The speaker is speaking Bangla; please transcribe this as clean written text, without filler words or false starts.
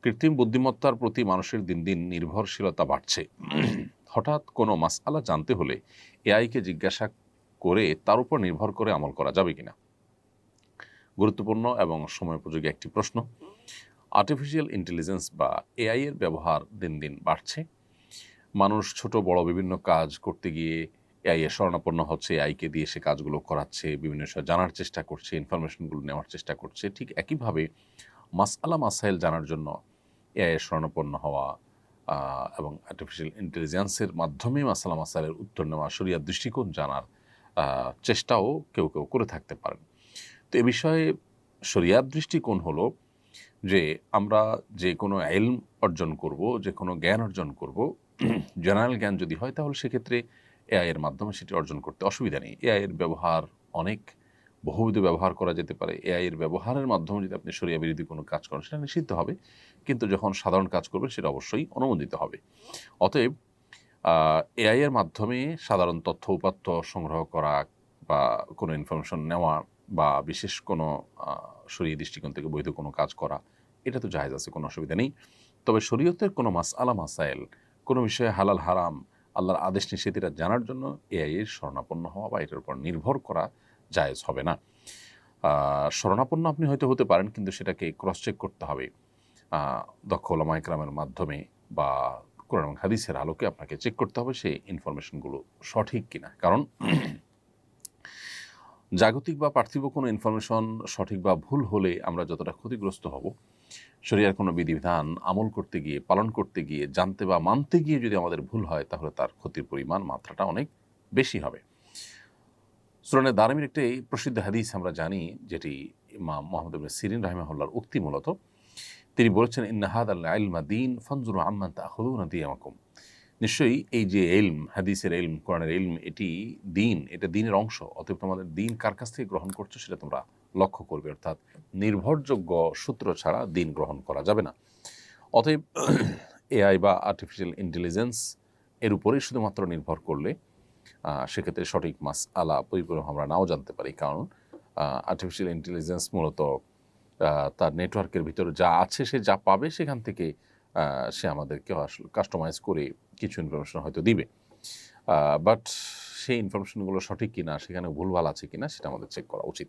কৃত্রিম বুদ্ধিমত্তার প্রতি মানুষের দিন দিন নির্ভরশীলতা বাড়ছে। হঠাৎ কোনো মাসআলা জানতে হলে এআইকে জিজ্ঞাসা করে তার উপর নির্ভর করে আমল করা যাবে কিনা? গুরুত্বপূর্ণ এবং সময়োপযোগী একটি প্রশ্ন। আর্টিফিশিয়াল ইন্টেলিজেন্স বা এআই এর ব্যবহার দিন দিন বাড়ছে। মানুষ ছোট বড় বিভিন্ন কাজ করতে গিয়ে এআই এর শরণাপন্ন হচ্ছে, এআইকে দিয়ে সে কাজগুলো করাচ্ছে, বিভিন্ন বিষয় জানার চেষ্টা করছে, ইনফরমেশনগুলো নেওয়ার চেষ্টা করছে। ঠিক একইভাবে মাসআলা মাসাইল জানার জন্য এআই এর শরণাপন্ন হওয়া এবং আর্টিফিশিয়াল ইন্টেলিজেন্সের মাধ্যমে মাসআলা মাসাইলের উত্তর নেওয়া, শরিয়ার দৃষ্টিকোণ জানার চেষ্টাও কেউ কেউ করে থাকতে পারেন। তো এ বিষয়ে শরিয়ার দৃষ্টিকোণ হলো যে আমরা যে কোনো ইলম অর্জন করব, যে কোনো জ্ঞান অর্জন করব, জেনারেল জ্ঞান যদি হয় তাহলে সেক্ষেত্রে এআই এর মাধ্যমে সেটি অর্জন করতে অসুবিধা নেই। এআই এর ব্যবহার অনেক বহুবিধ ব্যবহার করা যেতে পারে। এআই এর ব্যবহারের মাধ্যমে যদি আপনি শরিয়া বিরোধী কোনো কাজ করেন সেটা নিষিদ্ধ হবে, কিন্তু যখন সাধারণ কাজ করবেন সেটা অবশ্যই অনুমোদিত হবে। অতএব এআই এর মাধ্যমে সাধারণ তথ্য উপাত্ত সংগ্রহ করা বা কোনো ইনফরমেশন নেওয়া বা বিশেষ কোনো শরীয়ী দৃষ্টিকোণ থেকে বৈধ কোনো কাজ করা, এটা তো জায়েজ আছে, কোনো অসুবিধা নেই। তবে শরীয়তের কোনো মাসআলা মাসাইল, কোনো বিষয়ে হালাল হারাম, আল্লাহর আদেশ নিষেধ এটা জানার জন্য এআই এর শরণাপন্ন হওয়া বা এটার উপর নির্ভর করা জায়েজ হবে না। শরণাপন্ন আপনি হয়তো হতে পারেন, কিন্তু সেটাকে ক্রস চেক করতে হবে দক্ষ ওলামা ইকরামের মাধ্যমে বা কোরআন এবং হাদিসের আলোকে আপনাকে চেক করতে হবে সেই ইনফরমেশনগুলো সঠিক কিনা। কারণ জাগতিক বা পার্থিব কোনো ইনফরমেশন সঠিক বা ভুল হলে আমরা যতটা ক্ষতিগ্রস্ত হব, শরিয়ার কোনো বিধিবিধান আমল করতে গিয়ে, পালন করতে গিয়ে, জানতে বা মানতে গিয়ে যদি আমাদের ভুল হয় তাহলে তার ক্ষতির পরিমাণ, মাত্রাটা অনেক বেশি হবে। সুনানে দারিমির একটি প্রসিদ্ধ হাদিস আমরা জানি, যেটি ইমাম মুহাম্মদ ইবনে সিরিন রাহিমাহুল্লাহর উক্তি মূলত। তিনি বলেছেন, ইন্না হাদাল ইলমা দীন ফানজুরু আম্মান তাখুযুনা দিয়ামাকুম। নিশ্চয়ই এই যে ইলম, হাদিসের ইলম, কোরআনের ইলম, এটি দিন, এটা দিনের অংশ। অতএব তোমাদের দিন কার কাছ থেকে গ্রহণ করছো সেটা তোমরা লক্ষ্য করবে। অর্থাৎ নির্ভরযোগ্য সূত্র ছাড়া দিন গ্রহণ করা যাবে না। অতএব এআই বা আর্টিফিশিয়াল ইন্টেলিজেন্স এর উপরেই শুধুমাত্র নির্ভর করলে সেক্ষেত্রে সঠিক মাসআলা পরিপূর্ণ আমরা নাও জানতে পারি। কারণ আর্টিফিশিয়াল ইন্টেলিজেন্স মূলত তার নেটওয়ার্কের ভিতরে যা আছে, সে যা পাবে সেখান থেকে সে আমাদেরকে আসলে কাস্টমাইজ করে কিছু ইনফরমেশন হয়তো দিবে। বাট সেই ইনফরমেশনগুলো সঠিক কিনা, সেখানে ভুলভাল আছে কিনা সেটা আমাদের চেক করা উচিত।